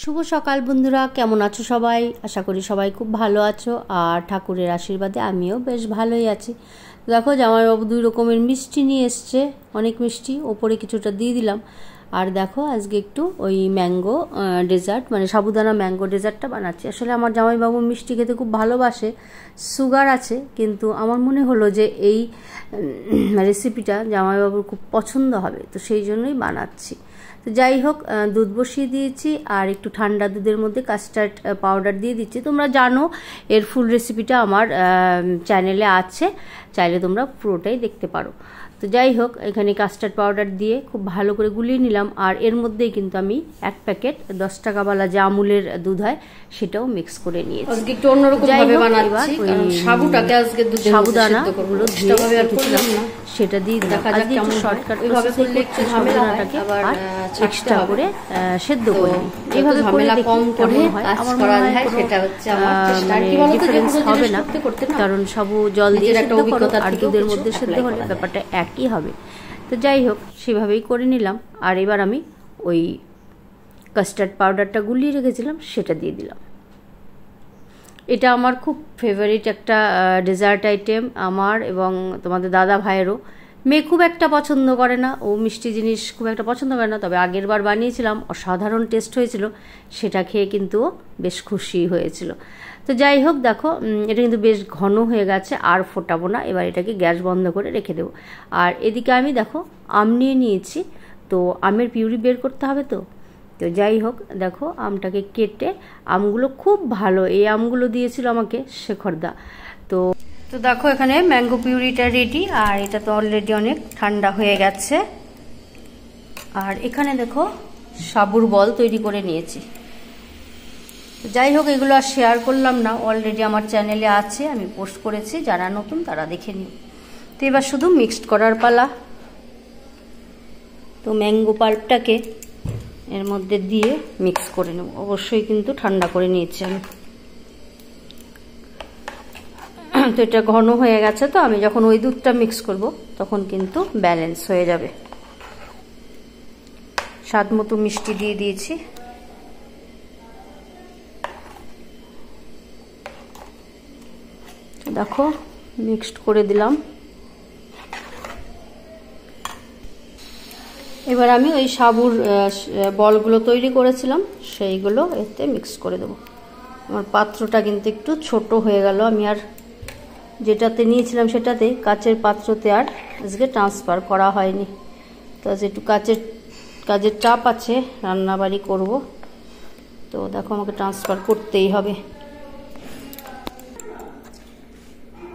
শুভ সকাল বন্ধুরা, কেমন আছো সবাই? আশা করি সবাই খুব ভালো আছো, আর ঠাকুরের আশীর্বাদে আমিও বেশ ভালোই আছি। দেখো জামাইবাবু 2 রকমের মিষ্টি নিয়ে এসছে, অনেক মিষ্টি, ওপরে কিছুটা দিয়ে দিলাম। আর দেখো আজকে একটু ওই ম্যাঙ্গো ডেজার্ট, মানে সাবুদানা ম্যাঙ্গো ডেজার্টটা বানাচ্ছি। আসলে আমার জামাইবাবু মিষ্টি খেতে খুব ভালোবাসে, সুগার আছে, কিন্তু আমার মনে হলো যে এই রেসিপিটা জামাইবাবুর খুব পছন্দ হবে, তো সেই জন্যই বানাচ্ছি। তো যাই হোক, দুধ বসিয়ে দিয়েছি আর একটু ঠান্ডা দুধের মধ্যে কাস্টার্ড পাউডার দিয়ে দিচ্ছি। তোমরা জানো এর ফুল রেসিপিটা আমার চ্যানেলে আছে, চাইলে তোমরা পুরোটাই দেখতে পারো। তো যাই হোক, এখানে কাস্টার্ড পাউডার দিয়ে খুব ভালো করে গুলিয়ে নিলাম। আর এর মধ্যেই কিন্তু আমি 1 প্যাকেট 10 টাকাওয়ালা যে আমুলের দুধ হয় সেটাও মিক্স করে নিয়েছি। আজকে একটু অন্যরকম ভাবে বানাচ্ছি, কারণ সাবুটাকে আজকে সাবুদানাগুলো ধুয়ে রেখেছিলাম, সেটা দিয়ে দিলাম। আজকে একটু শর্টকাট ওইভাবে করলে একটু ঝামেলাটাকে আবার এক্সট্রা করে সেদ্ধ করে এইভাবে ঝামেলা কম করে আমার করা যায়, সেটা হচ্ছে আমার চেষ্টা। কি বলতো, ডিফারেন্স হবে না, কারণ সাবু জল দিয়ে সেদ্ধ করো আর দুধের মধ্যে সেদ্ধ হলে ব্যাপারটা একই হবে। তো যাই হোক, সেভাবেই করে নিলাম। আর এবার আমি ওই কাস্টার্ড পাউডারটা গুলিয়ে রেখেছিলাম সেটা দিয়ে দিলাম। এটা আমার খুব ফেভারিট একটা ডেজার্ট আইটেম আমার, এবং তোমাদের দাদা ভাইয়েরও। মেয়ে খুব একটা পছন্দ করে না, ও মিষ্টি জিনিস খুব একটা পছন্দ করে না, তবে আগের বার বানিয়েছিলাম, অসাধারণ টেস্ট হয়েছিল, সেটা খেয়ে কিন্তু বেশ খুশি হয়েছিল। তো যাই হোক, দেখো এটা কিন্তু বেশ ঘন হয়ে গেছে, আর ফোটাবো না, এবার এটাকে গ্যাস বন্ধ করে রেখে দেবো। আর এদিকে আমি দেখো আম নিয়ে নিয়েছি, তো আমের পিউরি বের করতে হবে। তো যাই হোক, দেখো আমটাকে কেটে, আমগুলো খুব ভালো, এই আমগুলো দিয়েছিল আমাকে শেখরদা। তো দেখো এখানে ম্যাঙ্গো পিউরিটা রেডি, আর এটা তো অলরেডি অনেক ঠান্ডা হয়ে গেছে। আর এখানে দেখো সাবুর বল তৈরি করে নিয়েছি। যাই হোক, এগুলো আর শেয়ার করলাম না, অলরেডি আমার চ্যানেলে আছে, আমি পোস্ট করেছি, যারা নতুন তারা দেখে নিও। তো এবার শুধু মিক্সড করার পালা। তো ম্যাঙ্গো পাল্পটাকে এর মধ্যে দিয়ে মিক্স করে নেব, অবশ্যই কিন্তু ঠান্ডা করে নিয়েছি আমি। তো এটা ঘন হয়ে গেছে, তো আমি যখন ওই দুধটা মিক্স করব তখন কিন্তু ব্যালেন্স হয়ে যাবে। স্বাদ মতো মিষ্টি দিয়ে দিয়েছি। দেখো মিক্সড করে দিলাম। এবার আমি ওই সাবুর বলগুলো তৈরি করেছিলাম সেইগুলো এতে মিক্স করে দেবো। আমার পাত্রটা কিন্তু একটু ছোট হয়ে গেল, আমি আর যেটাতে নিয়েছিলাম সেটাতে, কাচের পাত্রতে আর আজকে ট্রান্সফার করা হয়নি। তো আজ একটু কাজের চাপ আছে, রান্নাবাড়ি করব, তো দেখো আমাকে ট্রান্সফার করতেই হবে।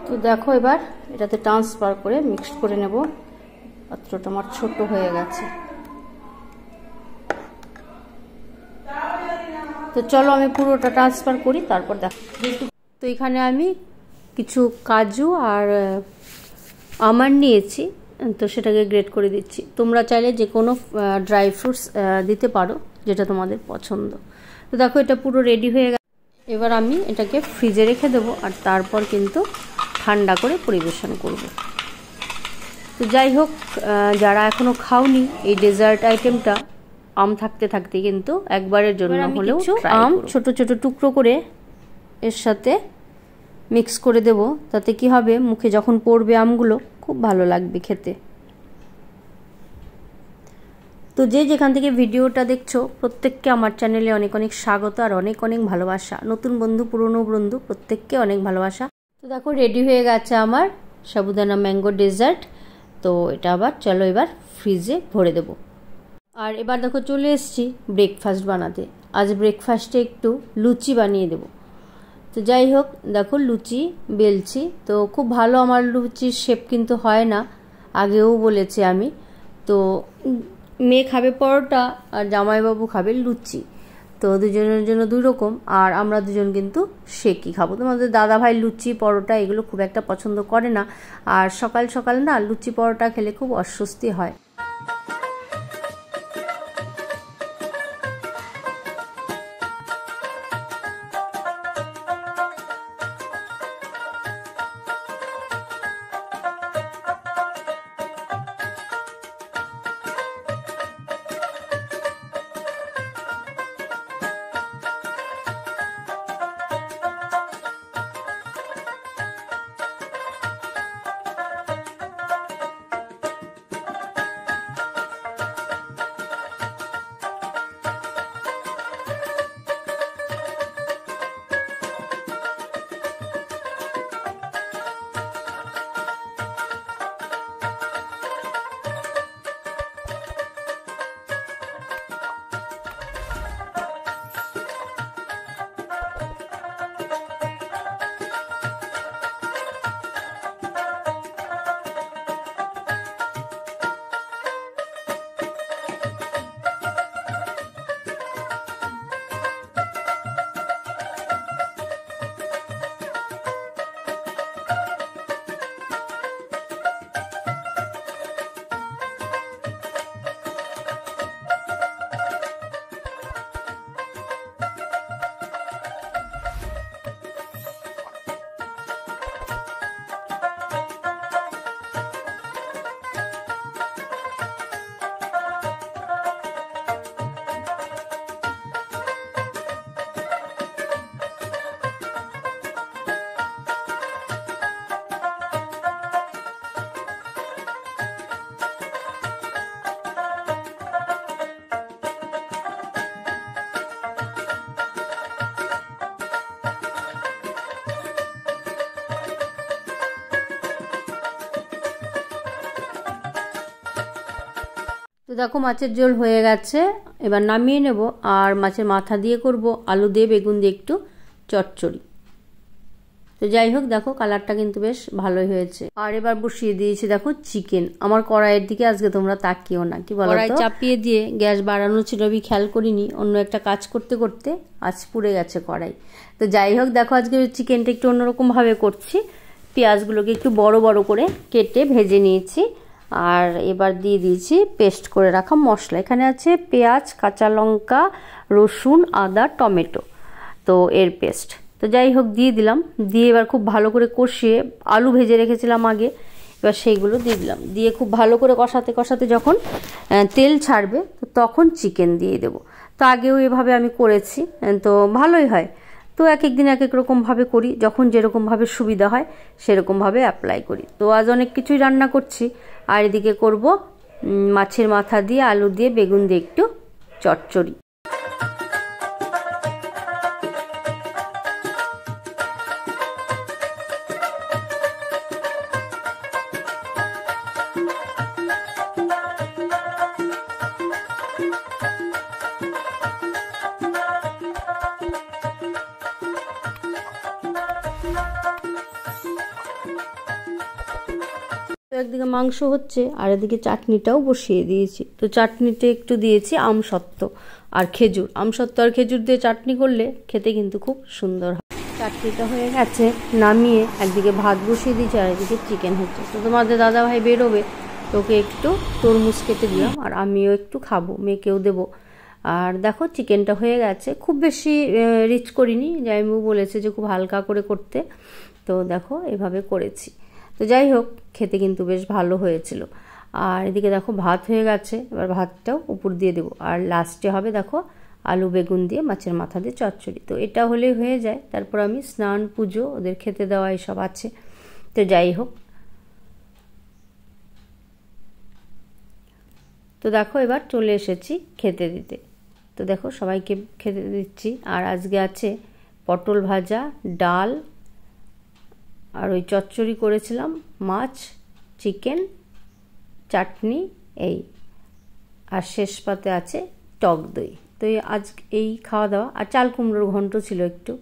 তো দেখো এবার এটাতে ট্রান্সফার করে মিক্স করে নেব। পাত্রটা আমার ছোট হয়ে গেছে, তো চলো আমি পুরোটা ট্রান্সফার করি, তারপর দেখো। তো এখানে আমি কিছু কাজু আর আমন্ড নিয়েছি, তো সেটাকে গ্রেট করে দিচ্ছি। তোমরা চাইলে যে কোনো ড্রাই ফ্রুটস দিতে পারো, যেটা তোমাদের পছন্দ। তো দেখো এটা পুরো রেডি হয়ে গেছে। এবার আমি এটাকে ফ্রিজে রেখে দেবো, আর তারপর কিন্তু ঠান্ডা করে পরিবেশন করব। তো যাই হোক, যারা এখনো খাওনি এই ডেজার্ট আইটেমটা, আম থাকতে থাকতে কিন্তু একবারের জন্য হলেও আম ছোট ছোট টুকরো করে এর সাথে মিক্স করে দেব। তাতে কি হবে, মুখে যখন পড়বে আমগুলো খুব ভালো লাগবে খেতে। তো যে যেখান থেকে ভিডিওটা দেখছো প্রত্যেককে আমার চ্যানেলে অনেক অনেক স্বাগত আর অনেক অনেক ভালোবাসা। নতুন বন্ধু, পুরনো বন্ধু, প্রত্যেককে অনেক ভালোবাসা। তো দেখো রেডি হয়ে গেছে আমার সাবুদানা ম্যাঙ্গো ডেজার্ট। তো এটা আবার চলো এবার ফ্রিজে ভরে দেব। আর এবার দেখো চলে এসেছি ব্রেকফাস্ট বানাতে। আজ ব্রেকফাস্টে একটু লুচি বানিয়ে দেব। তো যাই হোক, দেখো লুচি বেলছি, তো খুব ভালো আমার লুচির শেপ কিন্তু হয় না, আগেও বলেছি আমি। তো মেয়ে খাবে পরোটা আর জামাইবাবু খাবে লুচি, তো দুজনের জন্য 2 রকম, আর আমরা দুজন কিন্তু শেকই খাবো। তোমাদের দাদা ভাই লুচি পরোটা এগুলো খুব একটা পছন্দ করে না, আর সকাল সকাল না লুচি পরোটা খেলে খুব অস্বস্তি হয়। দেখো মাছের ঝোল হয়ে গেছে, এবার নামিয়ে নেব। আর মাছের মাথা দিয়ে করব আলু দিয়ে বেগুন দিয়ে একটু চচ্চড়ি। তো যাই হোক, দেখো কালারটা কিন্তু বেশ ভালোই হয়েছে। আর এবার বসিয়ে দিয়েছি দেখো চিকেন। আমার কড়াইয়ের দিকে আজকে তোমরা তাকিও না, কি বলো, কড়াই চাপিয়ে দিয়ে গ্যাস বাড়ানো ছিল, আমি খেয়াল করিনি, অন্য একটা কাজ করতে করতে আজ পুড়ে গেছে কড়াই। তো যাই হোক, দেখো আজকে চিকেনটা একটু অন্যরকম ভাবে করছি। পেঁয়াজগুলোকে একটু বড় বড় করে কেটে ভেজে নিয়েছি। আর এবার দিয়ে দিয়েছি পেস্ট করে রাখা মশলা। এখানে আছে পেঁয়াজ, কাঁচা লঙ্কা, রসুন, আদা, টমেটো, তো এর পেস্ট। তো যাই হোক দিয়ে দিলাম। দিয়ে এবার খুব ভালো করে কষিয়ে, আলু ভেজে রেখেছিলাম আগে, এবার সেইগুলো দিয়ে দিলাম। দিয়ে খুব ভালো করে কষাতে কষাতে যখন তেল ছাড়বে তো তখন চিকেন দিয়ে দেবো। তো আগেও এভাবে আমি করেছি, তো ভালোই হয়। তো এক এক দিন এক এক রকমভাবে করি, যখন যেরকমভাবে সুবিধা হয় সেরকমভাবে অ্যাপ্লাই করি। তো আজ অনেক কিছুই রান্না করছি। আর এদিকে করব মাছের মাথা দিয়ে আলু দিয়ে বেগুন দিয়ে একটু চচ্চড়ি। একদিকে মাংস হচ্ছে আর এদিকে চাটনিটাও বসিয়ে দিয়েছি। তো চাটনিতে একটু দিয়েছি আমসত্ত্ব আর খেজুর। আমসত্ত্ব আর খেজুর দিয়ে চাটনি করলে খেতে কিন্তু খুব সুন্দর হয়। চাটনিটা হয়ে গেছে, নামিয়ে একদিকে ভাত বসিয়ে দিয়েছি আর এদিকে চিকেন হচ্ছে। তো তোমাদের দাদা ভাই বেরোবে, তোকে একটু তরমুজ কেটে দিলাম, আর আমিও একটু খাবো, মেয়েকেও দেবো। আর দেখো চিকেনটা হয়ে গেছে, খুব বেশি রিচ করিনি, জামাইবাবু বলেছে যে খুব হালকা করে করতে। তো দেখো এভাবে করেছি। তো যাই হোক, খেতে কিন্তু বেশ ভালো হয়েছিল। আর এদিকে দেখো ভাত হয়ে গেছে, এবার ভাতটাও উপর দিয়ে দেবো। আর লাস্টে হবে দেখো আলু বেগুন দিয়ে মাছের মাথা দিয়ে চচ্চড়ি। তো এটা হলেই হয়ে যায়। তারপর আমি স্নান, পুজো, ওদের খেতে দেওয়া এসব আছে। তো যাই হোক, তো দেখো এবার চলে এসেছি খেতে দিতে। তো দেখো সবাইকে খেতে দিচ্ছি। আর আজকে আছে পটল ভাজা, ডাল, আর ওই চচ্চড়ি করেছিলাম, মাছ, চিকেন, চাটনি, এই। আর শেষ পাতে আছে টক দই। তো আজ এই খাওয়া দাওয়া। আর চাল কুমড়োর ঘন্ট ছিল একটু।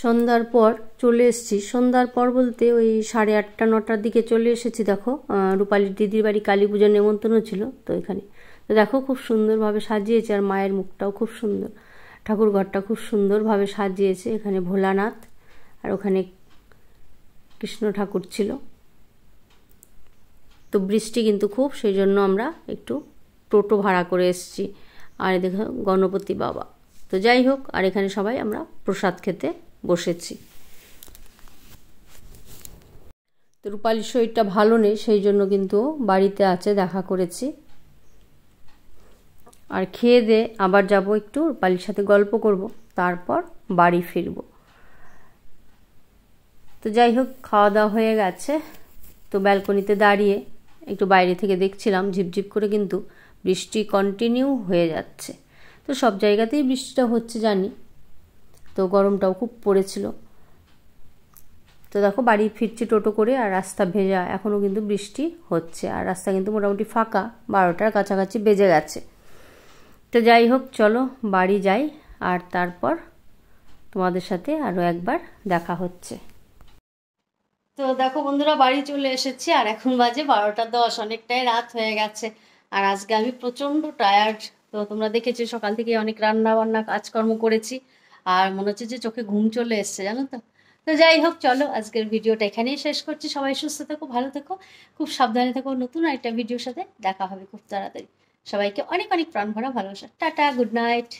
সন্ধ্যার পর চলে এসেছি। সন্ধ্যার পর বলতে ওই 8:30 9টার দিকে চলে এসেছি। দেখো রূপালীর দিদির বাড়ি কালী পুজোর নেমন্তন্ন ছিল, তো এখানে। তো দেখো খুব সুন্দরভাবে সাজিয়েছে, আর মায়ের মুখটাও খুব সুন্দর, ঠাকুর ঘরটা খুব সুন্দরভাবে সাজিয়েছে। এখানে ভোলানাথ আর ওখানে কৃষ্ণ ঠাকুর ছিল। তো বৃষ্টি কিন্তু খুব, সেই জন্য আমরা একটু টোটো ভাড়া করে এসেছি। আর দেখো গণপতি বাবা। তো যাই হোক, আর এখানে সবাই আমরা প্রসাদ খেতে বসেছি। তো রূপালীর শরীরটা ভালো নেই, সেই জন্য কিন্তু বাড়িতে আছে, দেখা করেছি। আর খেয়ে দে আবার যাব একটু রূপালীর সাথে গল্প করব, তারপর বাড়ি ফিরব। তো যাই হোক, খাওয়া দাওয়া হয়ে গেছে। তো ব্যালকনিতে দাঁড়িয়ে একটু বাইরে থেকে দেখছিলাম, ঝিপঝিপ করে কিন্তু বৃষ্টি কন্টিনিউ হয়ে যাচ্ছে। তো সব জায়গাতেই বৃষ্টিটা হচ্ছে জানি, তো গরমটাও খুব পড়েছিল। তো দেখো বাড়ি ফিরছি টোটো করে, আর রাস্তা ভেজা, এখনও কিন্তু বৃষ্টি হচ্ছে। আর রাস্তা কিন্তু মোটামুটি ফাঁকা, 12টার কাছাকাছি বেজে গেছে। তো যাই হোক, চলো বাড়ি যাই, আর তারপর তোমাদের সাথে আরও একবার দেখা হচ্ছে। তো দেখো বন্ধুরা, বাড়ি চলে এসেছি আর এখন বাজে 12:10, অনেকটাই রাত হয়ে গেছে। আর আজকে আমি প্রচণ্ড টায়ার্ড। তো তোমরা দেখেছো সকাল থেকে অনেক রান্না বান্না কাজকর্ম করেছি, আর মনে হচ্ছে যে চোখে ঘুম চলে এসছে, জানো তো। তো যাই হোক, চলো আজকের ভিডিওটা এখানেই শেষ করছি। সবাই সুস্থ থেকো, ভালো থেকো, খুব সাবধানে থেকো। নতুন একটা ভিডিওর সাথে দেখা হবে খুব তাড়াতাড়ি। সবাইকে অনেক অনেক প্রাণ ভরা ভালোবাসা। Tata, good night.